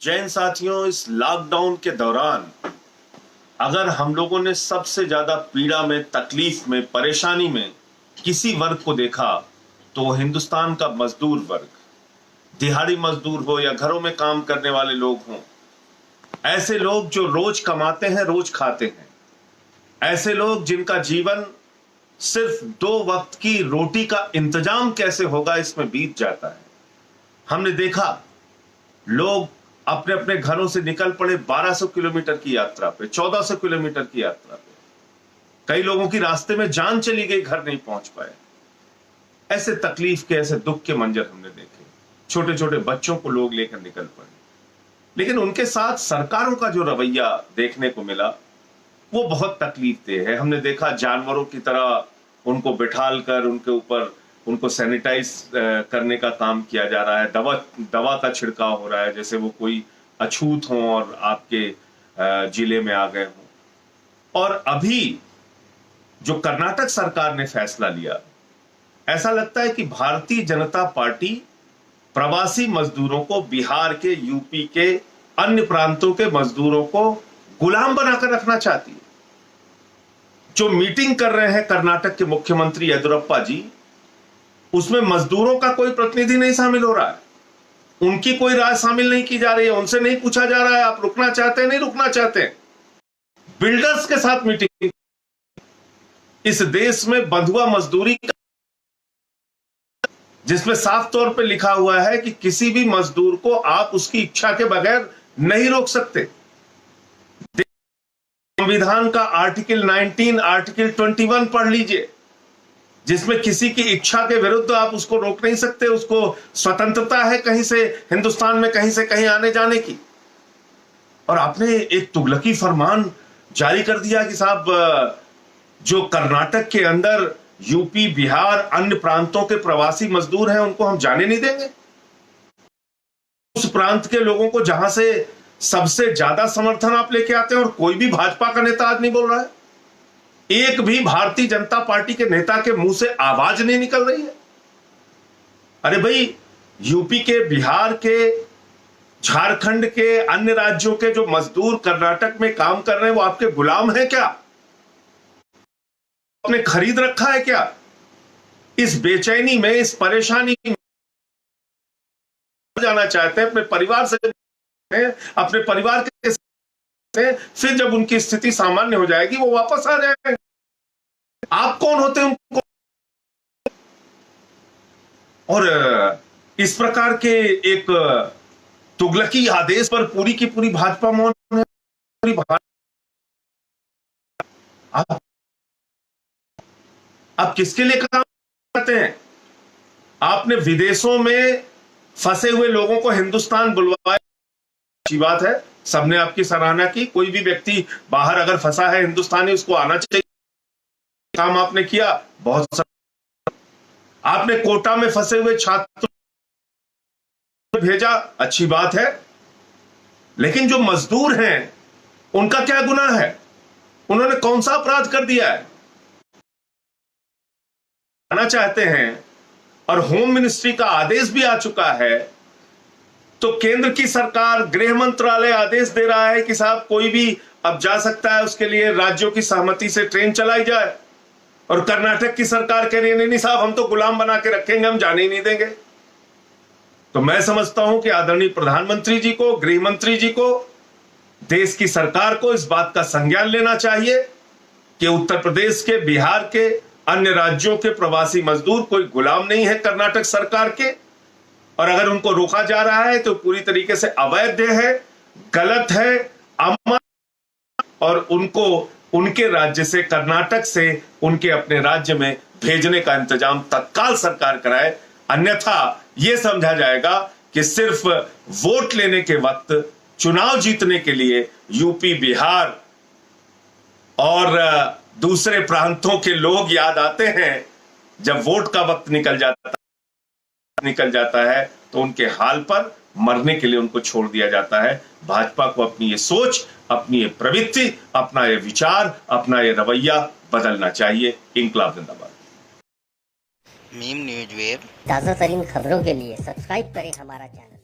जैन साथियों, इस लॉकडाउन के दौरान अगर हम लोगों ने सबसे ज्यादा पीड़ा में, तकलीफ में, परेशानी में किसी वर्ग को देखा तो वो हिंदुस्तान का मजदूर वर्ग, दिहाड़ी मजदूर हो या घरों में काम करने वाले लोग हों, ऐसे लोग जो रोज कमाते हैं, रोज खाते हैं, ऐसे लोग जिनका जीवन सिर्फ 2 वक्त की रोटी का इंतजाम कैसे होगा इसमें बीत जाता है। हमने देखा लोग अपने अपने घरों से निकल पड़े 1200 किलोमीटर की यात्रा पे, 1400 किलोमीटर की यात्रा पे। कई लोगों की रास्ते में जान चली गई, घर नहीं पहुंच पाए। ऐसे तकलीफ के, ऐसे दुख के मंजर हमने देखे। छोटे छोटे बच्चों को लोग लेकर निकल पड़े, लेकिन उनके साथ सरकारों का जो रवैया देखने को मिला वो बहुत तकलीफदेह है। हमने देखा जानवरों की तरह उनको बिठाल कर उनके ऊपर उनको सैनिटाइज करने का काम किया जा रहा है। दवा का छिड़काव हो रहा है जैसे वो कोई अछूत हो और आपके जिले में आ गए हों। और अभी जो कर्नाटक सरकार ने फैसला लिया, ऐसा लगता है कि भारतीय जनता पार्टी प्रवासी मजदूरों को, बिहार के, यूपी के, अन्य प्रांतों के मजदूरों को गुलाम बनाकर रखना चाहती है। जो मीटिंग कर रहे हैं कर्नाटक के मुख्यमंत्री येदियुरप्पा जी, उसमें मजदूरों का कोई प्रतिनिधि नहीं शामिल हो रहा है, उनकी कोई राय शामिल नहीं की जा रही है, उनसे नहीं पूछा जा रहा है आप रुकना चाहते हैं, नहीं रुकना चाहते हैं। बिल्डर्स के साथ मीटिंग। इस देश में बंधुआ मजदूरी जिसमें साफ तौर पे लिखा हुआ है कि किसी भी मजदूर को आप उसकी इच्छा के बगैर नहीं रोक सकते। संविधान का आर्टिकल 19, आर्टिकल 21 पढ़ लीजिए, जिसमें किसी की इच्छा के विरुद्ध आप उसको रोक नहीं सकते। उसको स्वतंत्रता है कहीं से, हिंदुस्तान में कहीं से कहीं आने जाने की। और आपने एक तुगलकी फरमान जारी कर दिया कि साहब जो कर्नाटक के अंदर यूपी, बिहार, अन्य प्रांतों के प्रवासी मजदूर हैं उनको हम जाने नहीं देंगे। उस प्रांत के लोगों को जहां से सबसे ज्यादा समर्थन आप लेके आते हैं, और कोई भी भाजपा का नेता आज नहीं बोल रहा है, एक भी भारतीय जनता पार्टी के नेता के मुंह से आवाज नहीं निकल रही है। अरे भाई, यूपी के, बिहार के, झारखंड के, अन्य राज्यों के जो मजदूर कर्नाटक में काम कर रहे हैं वो आपके गुलाम हैं क्या? आपने खरीद रखा है क्या? इस बेचैनी में, इस परेशानी में जाना चाहते हैं अपने परिवार से, अपने परिवार के से, फिर जब उनकी स्थिति सामान्य हो जाएगी वो वापस आ जाएंगे। आप कौन होते हैं उनको? और इस प्रकार के एक तुगलकी आदेश पर पूरी की पूरी भाजपा मौन है। आप किसके लिए काम करते हैं? आपने विदेशों में फंसे हुए लोगों को हिंदुस्तान बुलवाया, अच्छी बात है, सबने आपकी सराहना की। कोई भी व्यक्ति बाहर अगर फंसा है हिंदुस्तानी, उसको आना चाहिए। काम आपने किया, बहुत। आपने कोटा में फंसे हुए छात्रों भेजा, अच्छी बात है। लेकिन जो मजदूर हैं उनका क्या गुनाह है? उन्होंने कौन सा अपराध कर दिया है? आना चाहते हैं और होम मिनिस्ट्री का आदेश भी आ चुका है, तो केंद्र की सरकार, गृह मंत्रालय आदेश दे रहा है कि साहब कोई भी अब जा सकता है, उसके लिए राज्यों की सहमति से ट्रेन चलाई जाए। और कर्नाटक की सरकार कह रही है नहीं साहब, हम तो गुलाम बना के रखेंगे, हम जाने ही नहीं देंगे। तो मैं समझता हूं कि आदरणीय प्रधानमंत्री जी को, गृह मंत्री जी को, देश की सरकार को इस बात का संज्ञान लेना चाहिए कि उत्तर प्रदेश के, बिहार के, अन्य राज्यों के प्रवासी मजदूर कोई गुलाम नहीं है कर्नाटक सरकार के। और अगर उनको रोका जा रहा है तो पूरी तरीके से अवैध है, गलत है, अमन, और उनको उनके राज्य से, कर्नाटक से, उनके अपने राज्य में भेजने का इंतजाम तत्काल सरकार कराए। अन्यथा यह समझा जाएगा कि सिर्फ वोट लेने के वक्त, चुनाव जीतने के लिए यूपी, बिहार और दूसरे प्रांतों के लोग याद आते हैं। जब वोट का वक्त निकल जाता है तो उनके हाल पर मरने के लिए उनको छोड़ दिया जाता है। भाजपा को अपनी ये सोच, अपनी ये प्रवृत्ति, अपना ये विचार, अपना ये रवैया बदलना चाहिए। इंकलाब जिंदाबाद। मीम न्यूज वेब ताज़ा तरीन खबरों के लिए सब्सक्राइब करें हमारा चैनल।